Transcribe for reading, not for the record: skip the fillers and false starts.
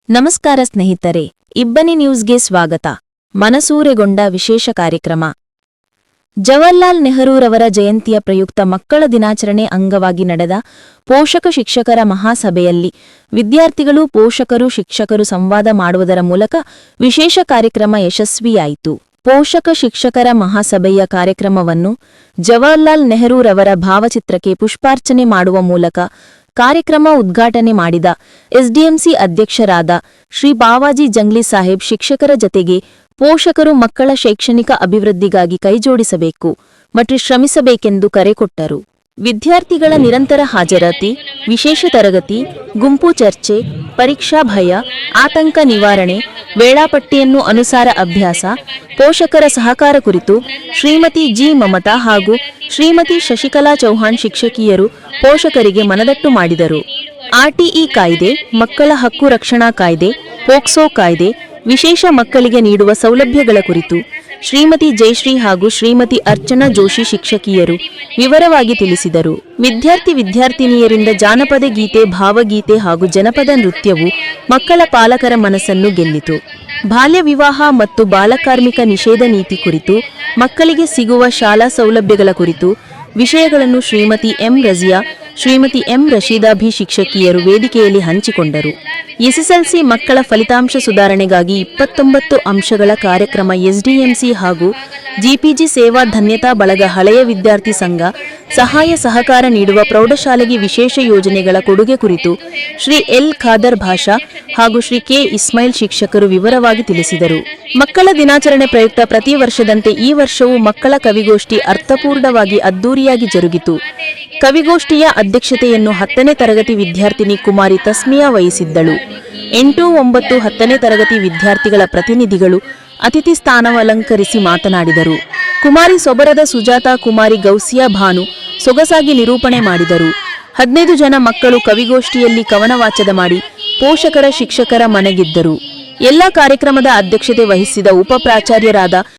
ನಮಸ್ಕಾರ ಸ್ನೇಹಿತರೆ, ಇಬ್ಬನಿ ನ್ಯೂಸ್ಗೆ ಸ್ವಾಗತ. ಮನಸೂರೆಗೊಂಡ ವಿಶೇಷ ಕಾರ್ಯಕ್ರಮ. ಜವಾಹರ್ಲಾಲ್ ನೆಹರೂರವರ ಜಯಂತಿಯ ಪ್ರಯುಕ್ತ ಮಕ್ಕಳ ದಿನಾಚರಣೆ ಅಂಗವಾಗಿ ನಡೆದ ಪೋಷಕ ಶಿಕ್ಷಕರ ಮಹಾಸಭೆಯಲ್ಲಿ ವಿದ್ಯಾರ್ಥಿಗಳು, ಪೋಷಕರು, ಶಿಕ್ಷಕರು ಸಂವಾದ ಮಾಡುವುದರ ಮೂಲಕ ವಿಶೇಷ ಕಾರ್ಯಕ್ರಮ ಯಶಸ್ವಿಯಾಯಿತು. ಪೋಷಕ ಶಿಕ್ಷಕರ ಮಹಾಸಭೆಯ ಕಾರ್ಯಕ್ರಮವನ್ನು ಜವಾಹರ್ಲಾಲ್ ನೆಹರೂರವರ ಭಾವಚಿತ್ರಕ್ಕೆ ಪುಷ್ಪಾರ್ಚನೆ ಮಾಡುವ ಮೂಲಕ ಕಾರ್ಯಕ್ರಮ ಉದ್ಘಾಟನೆ ಮಾಡಿದ ಎಸ್ಡಿಎಂಸಿ ಅಧ್ಯಕ್ಷರಾದ ಶ್ರೀ ಬಾವಾಜಿ ಜಂಗ್ಲಿ ಸಾಹೇಬ್ ಶಿಕ್ಷಕರ ಜತೆಗೆ ಪೋಷಕರು ಮಕ್ಕಳ ಶೈಕ್ಷಣಿಕ ಅಭಿವೃದ್ಧಿಗಾಗಿ ಕೈಜೋಡಿಸಬೇಕು ಮತ್ತು ಶ್ರಮಿಸಬೇಕೆಂದು ಕರೆ ಕೊಟ್ಟರು. ವಿದ್ಯಾರ್ಥಿಗಳ ನಿರಂತರ ಹಾಜರಾತಿ, ವಿಶೇಷ ತರಗತಿ, ಗುಂಪು ಚರ್ಚೆ, ಪರೀಕ್ಷಾ ಭಯ, ಆತಂಕ ನಿವಾರಣೆ, ವೇಳಾಪಟ್ಟಿಯನ್ನು ಅನುಸಾರ ಅಭ್ಯಾಸ, ಪೋಷಕರ ಸಹಕಾರ ಕುರಿತು ಶ್ರೀಮತಿ ಜಿ ಮಮತಾ ಹಾಗೂ ಶ್ರೀಮತಿ ಶಶಿಕಲಾ ಚೌಹಾಣ್ ಶಿಕ್ಷಕಿಯರು ಪೋಷಕರಿಗೆ ಮನದಟ್ಟು ಮಾಡಿದರು. ಆರ್ಟಿಇ ಕಾಯ್ದೆ, ಮಕ್ಕಳ ಹಕ್ಕು ರಕ್ಷಣಾ ಕಾಯ್ದೆ, ಪೋಕ್ಸೋ ಕಾಯ್ದೆ, ವಿಶೇಷ ಮಕ್ಕಳಿಗೆ ನೀಡುವ ಸೌಲಭ್ಯಗಳ ಕುರಿತು ಶ್ರೀಮತಿ ಜಯಶ್ರೀ ಹಾಗೂ ಶ್ರೀಮತಿ ಅರ್ಚನಾ ಜೋಶಿ ಶಿಕ್ಷಕಿಯರು ವಿವರವಾಗಿ ತಿಳಿಸಿದರು. ವಿದ್ಯಾರ್ಥಿನಿಯರಿಂದ ಜಾನಪದ ಗೀತೆ, ಭಾವಗೀತೆ ಹಾಗೂ ಜನಪದ ನೃತ್ಯವು ಮಕ್ಕಳ ಪಾಲಕರ ಮನಸ್ಸನ್ನು ಗೆಲ್ಲಿತು. ಬಾಲ್ಯ ವಿವಾಹ ಮತ್ತು ಬಾಲಕಾರ್ಮಿಕ ನಿಷೇಧ ನೀತಿ ಕುರಿತು, ಮಕ್ಕಳಿಗೆ ಸಿಗುವ ಶಾಲಾ ಸೌಲಭ್ಯಗಳ ಕುರಿತು ವಿಷಯಗಳನ್ನು ಶ್ರೀಮತಿ ಎಂ ರಜಿಯಾ, ಶ್ರೀಮತಿ ಎಂ ರಶೀದಾ ಭಿ ಶಿಕ್ಷಕಿಯರು ವೇದಿಕೆಯಲ್ಲಿ ಹಂಚಿಕೊಂಡರು. ಎಸ್ಎಸ್ಎಲ್ಸಿ ಮಕ್ಕಳ ಫಲಿತಾಂಶ ಸುಧಾರಣೆಗಾಗಿ 29 ಅಂಶಗಳ ಕಾರ್ಯಕ್ರಮ ಎಸ್ಡಿಎಂಸಿ ಹಾಗೂ ಜಿಪಿಜಿ ಸೇವಾ ಧನ್ಯತಾ ಬಳಗ, ಹಳೆಯ ವಿದ್ಯಾರ್ಥಿ ಸಂಘ ಸಹಾಯ ಸಹಕಾರ ನೀಡುವ ಪ್ರೌಢಶಾಲೆಗೆ ವಿಶೇಷ ಯೋಜನೆಗಳ ಕೊಡುಗೆ ಕುರಿತು ಶ್ರೀ ಎಲ್ ಖಾದರ್ ಭಾಷಾ ಹಾಗೂ ಶ್ರೀ ಕೆ ಇಸ್ಮಾಯಿಲ್ ಶಿಕ್ಷಕರು ವಿವರವಾಗಿ ತಿಳಿಸಿದರು. ಮಕ್ಕಳ ದಿನಾಚರಣೆ ಪ್ರಯುಕ್ತ ಪ್ರತಿ ವರ್ಷದಂತೆ ಈ ವರ್ಷವೂ ಮಕ್ಕಳ ಕವಿಗೋಷ್ಠಿ ಅರ್ಥಪೂರ್ಣವಾಗಿ ಅದ್ದೂರಿಯಾಗಿ ಜರುಗಿತು. ಕವಿಗೋಷ್ಠಿಯ ಅಧ್ಯಕ್ಷತೆಯನ್ನು 10ನೇ ತರಗತಿ ವಿದ್ಯಾರ್ಥಿನಿ ಕುಮಾರಿ ತಸ್ಮಿಯಾ ವಹಿಸಿದ್ದಳು. 8, 9, 10ನೇ ತರಗತಿ ವಿದ್ಯಾರ್ಥಿಗಳ ಪ್ರತಿನಿಧಿಗಳು ಅತಿಥಿ ಸ್ಥಾನವಲಂಕರಿಸಿ ಮಾತನಾಡಿದರು. ಕುಮಾರಿ ಸೊಬರದ ಸುಜಾತಾ ಕುಮಾರಿ ಗೌಸಿಯಾ ಭಾನು ಸೊಗಸಾಗಿ ನಿರೂಪಣೆ ಮಾಡಿದರು. 15 ಜನ ಮಕ್ಕಳು ಕವಿಗೋಷ್ಠಿಯಲ್ಲಿ ಕವನ ವಾಚನ ಮಾಡಿ ಪೋಷಕರ ಶಿಕ್ಷಕರ ಮನೆಗೆದ್ದರು. ಎಲ್ಲ ಕಾರ್ಯಕ್ರಮದ ಅಧ್ಯಕ್ಷತೆ ವಹಿಸಿದ ಉಪ ಪ್ರಾಚಾರ್ಯರಾದ